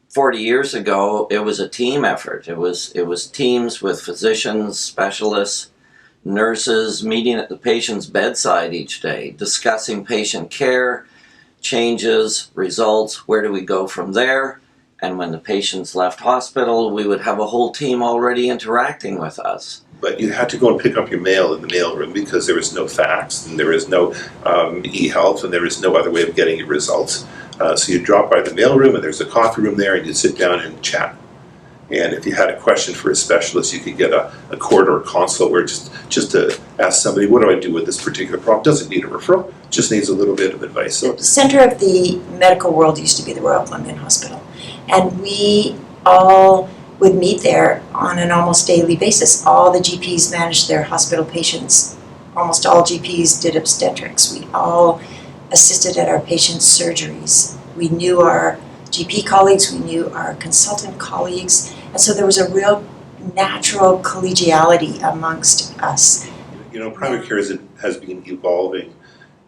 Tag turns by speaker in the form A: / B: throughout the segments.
A: 40 years ago, it was a team effort. It was teams with physicians, specialists, nurses meeting at the patient's bedside each day, discussing patient care, changes, results, where do we go from there? And when the patients left hospital, we would have a whole team already interacting with us.
B: But you had to go and pick up your mail in the mailroom because there was no fax and there was no e-health and there was no other way of getting your results. So you'd drop by the mailroom and there's a coffee room there and you'd sit down and chat. And if you had a question for a specialist, you could get a court or a consult where just to ask somebody, what do I do with this particular problem? Doesn't need a referral, just needs a little bit of advice. So,
C: the center of the medical world used to be the Royal Columbian Hospital. And we all would meet there on an almost daily basis. All the GPs managed their hospital patients. Almost all GPs did obstetrics. We all assisted at our patients' surgeries. We knew our GP colleagues, we knew our consultant colleagues, and so there was a real natural collegiality amongst us.
B: You know, primary care has been evolving,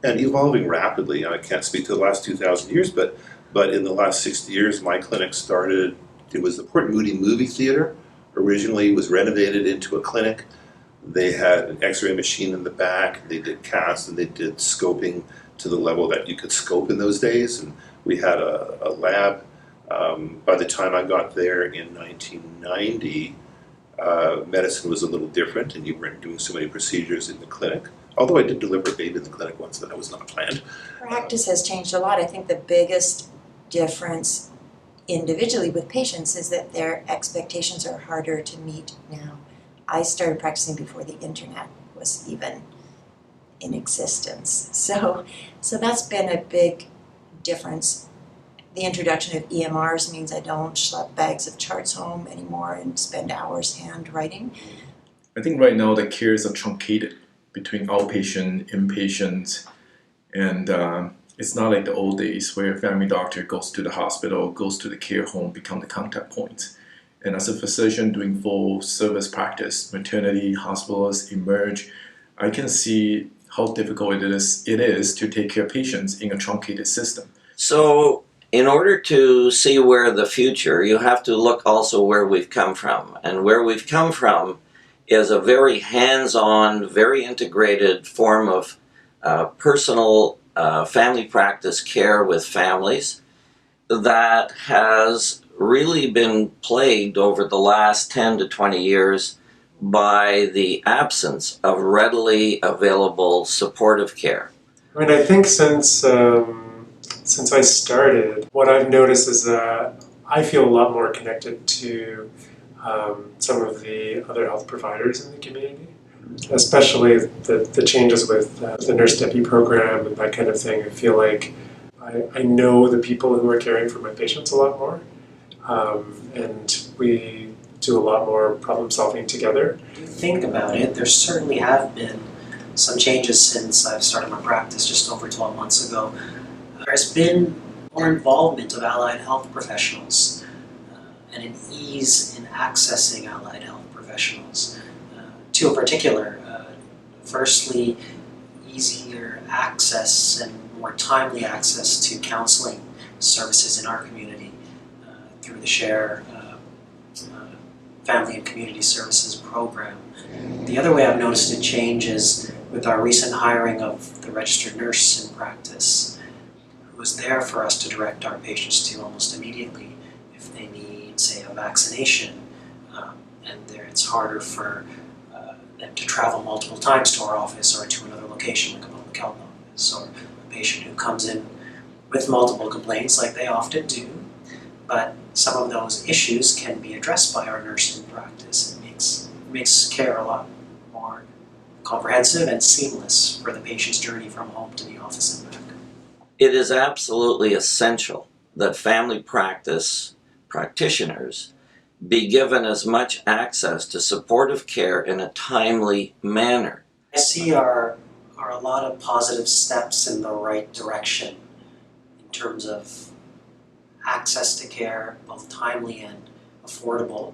B: and evolving rapidly. I can't speak to the last 2,000 years, but in the last 60 years, my clinic started. It was the Port Moody Movie Theater. Originally, it was renovated into a clinic. They had an X-ray machine in the back. They did casts and they did scoping to the level that you could scope in those days. And we had a lab. By the time I got there in 1990, medicine was a little different, and you weren't doing so many procedures in the clinic. Although I did deliver a baby in the clinic once, but that was not planned.
C: Practice has changed a lot. I think the biggest difference individually with patients is that their expectations are harder to meet now. I started practicing before the internet was even in existence. So that's been a big difference. The introduction of EMRs means I don't schlep bags of charts home anymore and spend hours handwriting.
D: I think right now the cares are truncated between outpatient, inpatient, and it's not like the old days where a family doctor goes to the hospital, goes to the care home, become the contact point. And as a physician doing full service practice, maternity, hospitals emerge, I can see how difficult it is to take care of patients in a truncated system.
A: So in order to see where the future, you have to look also where we've come from. And where we've come from is a very hands-on, very integrated form of personal family practice care with families that has really been plagued over the last 10 to 20 years by the absence of readily available supportive care.
E: I mean, I think since I started, what I've noticed is that I feel a lot more connected to some of the other health providers in the community, especially the changes with the nurse deputy program and that kind of thing. I feel like I know the people who are caring for my patients a lot more, and we do a lot more problem solving together.
F: If you think about it, there certainly have been some changes since I've started my practice just over 12 months ago. There's been more involvement of allied health professionals and an ease in accessing allied health professionals. Two in particular, firstly, easier access and more timely access to counseling services in our community through the SHARE Family and Community Services program. The other way I've noticed a change is with our recent hiring of the registered nurse in practice, who was there for us to direct our patients to almost immediately if they need, say, a vaccination, and there it's harder for them to travel multiple times to our office or to another location like a public health office, or a patient who comes in with multiple complaints like they often do, but some of those issues can be addressed by our nurse in practice. It makes care a lot more comprehensive and seamless for the patient's journey from home to the office and back.
A: It is absolutely essential that family practice practitioners be given as much access to supportive care in a timely manner.
F: I see are a lot of positive steps in the right direction in terms of access to care, both timely and affordable,